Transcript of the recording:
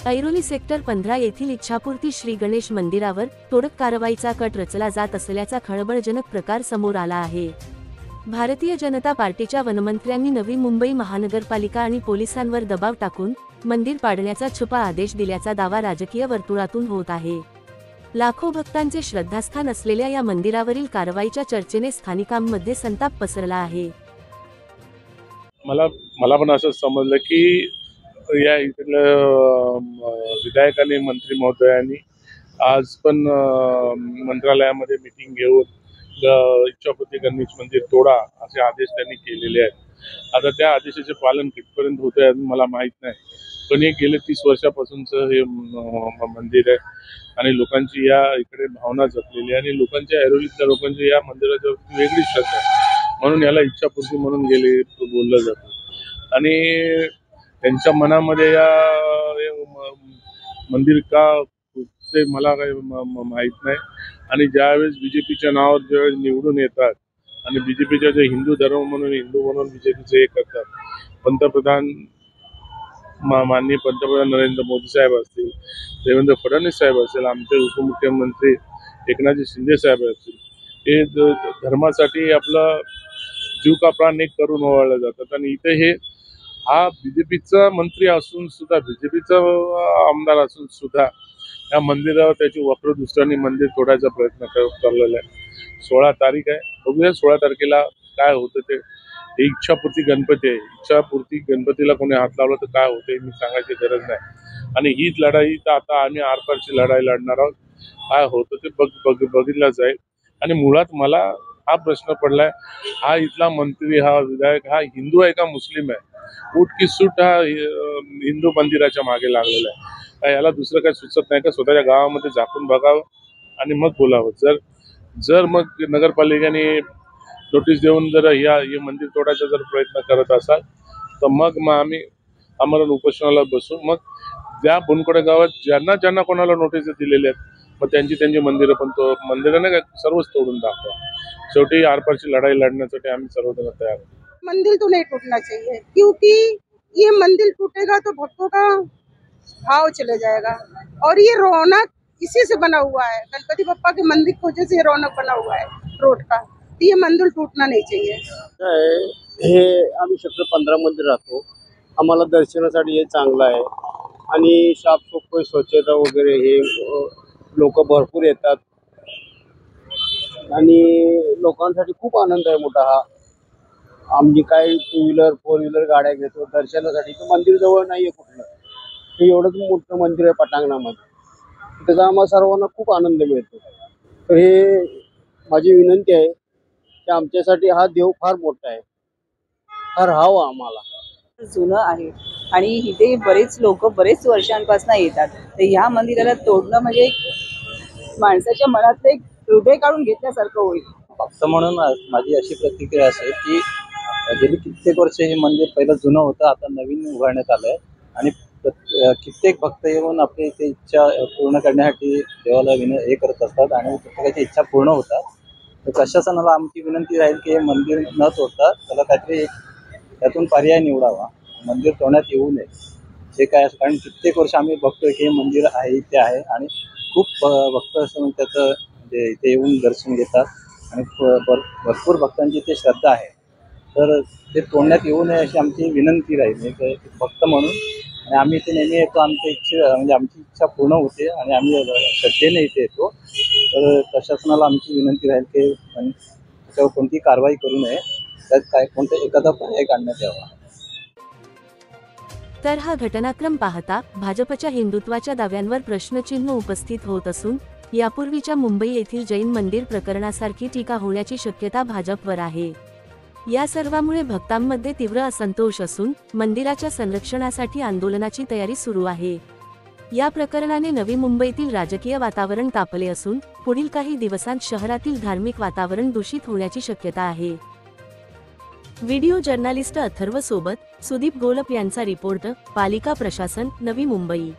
Airoli sector 15 येथील इच्छापूर्ती श्री गणेश मंदिरावर तोडक कारवाईचा कट रचला जात असल्याचा खळबळजनक प्रकार समोर आला आहे। भारतीय जनता पार्टीच्या वनमंत्र्यांनी नवी मुंबई महानगरपालिका आणि पोलिसांवर दबाव टाकून मंदिर पाडण्याचा छुपा आदेश दिल्याचा दावा राजकीय वर्तुळातून होत आहे। लाखो भक्तांचे श्रद्धास्थान असलेल्या या मंदिरावरील कारवाईच्या चर्चेने स्थानिकांमध्ये संताप पसरला आहे। मला पण असं समजलं की या इथल्या विधायक आणि मंत्री महोदयांनी आज पण मंत्रालयामध्ये मीटिंग घेऊन इच्छापूर्ती गणेश मंदिर तोडा असे आदेश त्यांनी केलेले आहेत। आता त्या आदेशाचे पालन कितपर्यंत होते अजून मला माहीत नाही, पण हे गेले 30 वर्षापासूनचं हे मंदिर आहे आणि लोकांची या इकडे भावना जपलेली आहे आणि लोकांच्या ऐरोलीतल्या लोकांची या मंदिराच्या वेगळी श्रद्धा आहे, म्हणून याला इच्छापूर्ती म्हणून बोललं जातं आणि त्यांच्या मनामध्ये या मंदिर का ते मला काही माहीत नाही। आणि ज्यावेळेस बीजेपीच्या नावावर ज्यावेळेस निवडून येतात आणि बीजेपीच्या जे हिंदू धर्म म्हणून बीजेपीचे हे करतात, पंतप्रधान माननीय पंतप्रधान नरेंद्र मोदी साहेब असतील, देवेंद्र फडणवीस साहेब असतील, आमचे उपमुख्यमंत्री एकनाथ शिंदे साहेब असतील, हे धर्मासाठी आपला जीव का प्राण एक करून ओवाळले जातात आणि इथे हे हा बीजेपीचा मंत्री असून सुद्धा, बीजेपीचा आमदार असून सुद्धा या मंदिरावर त्याची वक्रदृष्टीने मंदिर तोडायचा प्रयत्न चाललेला आहे। 16 तारीख आहे, बघूया 16 तारखेला काय होतं ते। ही इच्छापूर्ती गणपती आहे, इच्छापूर्ती गणपतीला कोणी हात लावला तर काय होते मी सांगायची गरज नाही आणि हीच लढाई तर आता आम्ही आरपारची लढाई लढणार आहोत। काय होतं ते बघितलं जाईल आणि मुळात मला हा प्रश्न पडलाय, हा इथला मंत्री हा विधायक हा हिंदू आहे का मुस्लिम आहे? उठ की सूट हा हिंदू मंदिराच्या मागे लागलेला आहे। याला दुसरं काही सुचत नाही का स्वतःच्या गावामध्ये झाकून बघावं आणि मग बोलावं। जर मग नगरपालिकेने नोटीस देऊन जर हे मंदिर तोडायचा जर प्रयत्न करत असाल तर मग आम्ही आमरण उपोषणाला बसू। मग ज्या बुनकडे गावात ज्यांना कोणाला नोटीस दिलेले आहेत मग त्यांची मंदिरं पण मंदिरं नाही का सर्वच तोडून दाखवा। शेवटी आरपारची लढाई लढण्यासाठी आम्ही सर्वजण तयार आहोत। मंदिर तो नहीं टूटना चाहिए, क्योंकि ये मंदिर टूटेगा तो भक्तों का भाव चले जाएगा और ये रौनक इसी से बना हुआ है। गणपति बप्पा के मंदिर की वजह से ये रौनक बना हुआ है रोड का, तो ये मंदिर टूटना नहीं चाहिए। हे आम्ही सेक्टर 15 मध्ये राहतो, आम्हाला दर्शनासाठी हे चांगलं आहे आणि साफसफाई स्वच्छता वगैरे हे लोक भरपूर येतात आणि लोकांसाठी खूप आनंद आहे मोठा हा। आम्ही काय 2 व्हीलर 4 व्हीलर गाड्या घेतो दर्शनासाठी, तर मंदिर जवळ नाहीये कुठलं, हे एवढंच मोठं मंदिर आहे पटांगणामध्ये, त्याचा आम्हाला सर्वांना खूप आनंद मिळतो। तर हे माझी विनंती आहे की आमच्यासाठी हा देव फार मोठा आहे, फार हवा आम्हाला। जुनं आहे आणि इथे बरेच लोक बरेच वर्षांपासून येतात, तर ह्या मंदिराला तोडणं म्हणजे माणसाच्या मनातलं एक हृदय काढून घेतल्यासारखं होईल। भक्त म्हणून माझी अशी प्रतिक्रिया असेल की गेली कित्येक वर्ष हे मंदिर पहिलं जुनं होतं, आता नवीन उभारण्यात आलंय आणि कित्येक भक्त येऊन आपली ते इच्छा पूर्ण करण्यासाठी देवाला हे करत असतात आणि प्रत्येकाची इच्छा पूर्ण होतात। तर प्रशासनाला आमची विनंती राहील की हे मंदिर न तोडता त्याला काहीतरी त्यातून पर्याय निवडावा, मंदिर तोडण्यात येऊ नये। जे काय कारण कित्येक वर्ष आम्ही बघतोय की हे मंदिर आहे इथे आहे आणि खूप भक्त असं त्याचं म्हणजे इथे येऊन दर्शन घेतात आणि भरपूर भक्तांची इथे श्रद्धा आहे, तर ते तोडण्यात येऊ नये अशी आमची विनंती राहील एक भक्त म्हणून। आणि आम्ही इथे नेहमी येतो, आमची इच्छा पूर्ण होते आणि आम्ही श्रद्धेने इथे येतो। तर प्रशासनाला आमची विनंती राहील की त्याच्यावर कोणती कारवाई करू नये, त्यात काय कोणता एखादा पर्याय काढण्यात यावा। तर हा घटनाक्रम पाहता भाजपच्या हिंदुत्वाच्या दाव्यांवर प्रश्नचिन्ह उपस्थित होत असून यापूर्वीच्या मुंबई येथील जैन मंदिर प्रकरणासारखी टीका होण्याची शक्यता भाजपवर आहे। या सर्वामुळे भक्तांमध्ये तीव्र असंतोष असून मंदिराच्या संरक्षणासाठी आंदोलनाची तयारी सुरू आहे। या प्रकरणाने नवी मुंबईतील राजकीय वातावरण तापले असून पुढील काही दिवसांत शहरातील धार्मिक वातावरण दूषित होण्याची शक्यता आहे। व्हिडिओ जर्नलिस्ट अथर्व सोबत सुदीप गोलप यांचा रिपोर्ट, पालिका प्रशासन, नवी मुंबई।